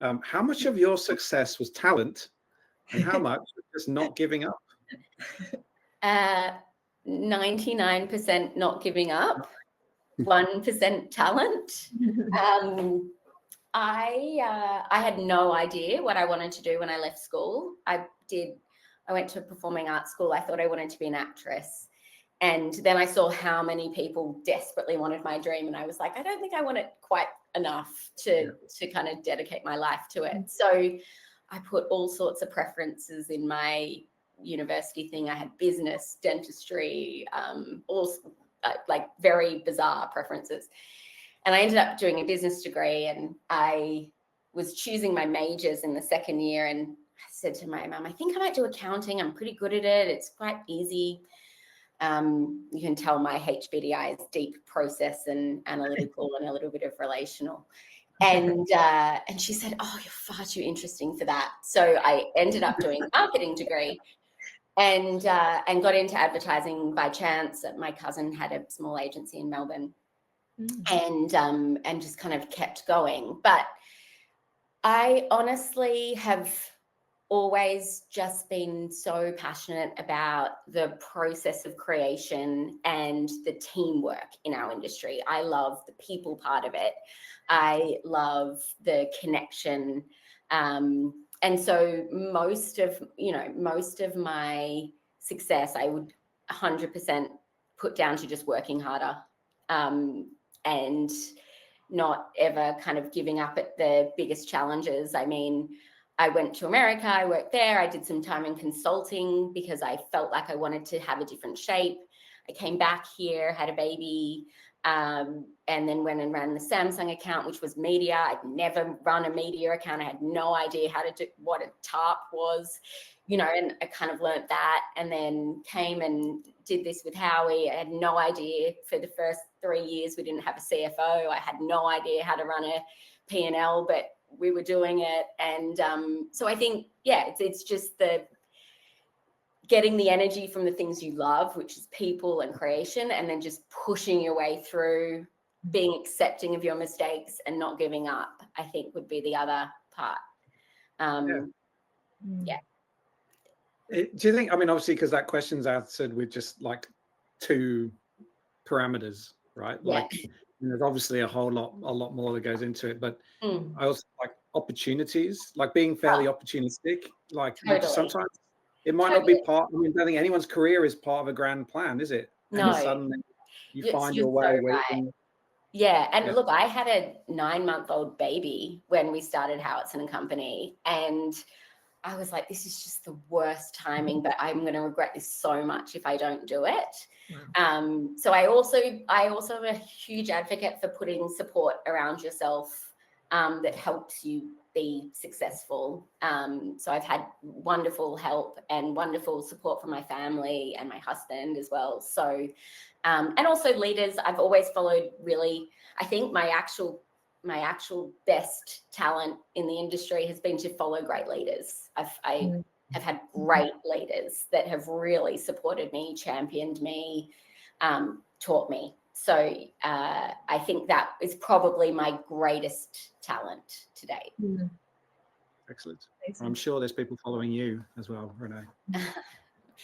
How much of your success was talent and how much was just not giving up? 99% not giving up, 1% talent. I had no idea what I wanted to do when I left school. I went to a performing arts school. I thought I wanted to be an actress. And then I saw how many people desperately wanted my dream. And I was like, I don't think I want it quite enough to kind of dedicate my life to it. So I put all sorts of preferences in my university thing. I had business, dentistry, all like very bizarre preferences. And I ended up doing a business degree, and I was choosing my majors in the second year. And I said to my mum, I think I might do accounting. I'm pretty good at it. It's quite easy. You can tell my HBDI is deep process and analytical and a little bit of relational. And she said, oh, you're far too interesting for that. So I ended up doing a marketing degree and got into advertising by chance. My cousin had a small agency in Melbourne and just kind of kept going. But I honestly have always just been so passionate about the process of creation and the teamwork in our industry. I love the people part of it. I love the connection. And so most of my success, I would 100% put down to just working harder and not ever kind of giving up at the biggest challenges. I mean, I went to America, I worked there, I did some time in consulting because I felt like I wanted to have a different shape. I came back here, had a baby, and then went and ran the Samsung account, which was media. I'd never run a media account. I had no idea how to do what a TARP was, and I kind of learned that, and then came and did this with Howie. I had no idea for the first 3 years. We didn't have a CFO. I had no idea how to run a P&L, but we were doing it. And so I think, it's just the getting the energy from the things you love, which is people and creation, and then just pushing your way through, being accepting of your mistakes and not giving up, I think would be the other part. Do you think, I mean, obviously, because that question's answered with just like 2 parameters, right? Yeah. Like, there's obviously a lot more that goes into it, but I also like opportunities, like being fairly opportunistic. Like sometimes it might not be part. I mean, I don't think anyone's career is part of a grand plan, is it? No. And suddenly you find your way. Look, I had a 9-month-old baby when we started Howitson and Company, and I was like, this is just the worst timing, but I'm going to regret this so much if I don't do it. Wow. So I also am a huge advocate for putting support around yourself that helps you be successful. So I've had wonderful help and wonderful support from my family and my husband as well. So, and also leaders, I've always followed really, I think my actual best talent in the industry has been to follow great leaders. I have had great leaders that have really supported me, championed me, taught me. So I think that is probably my greatest talent to date. Excellent. I'm sure there's people following you as well, Renee.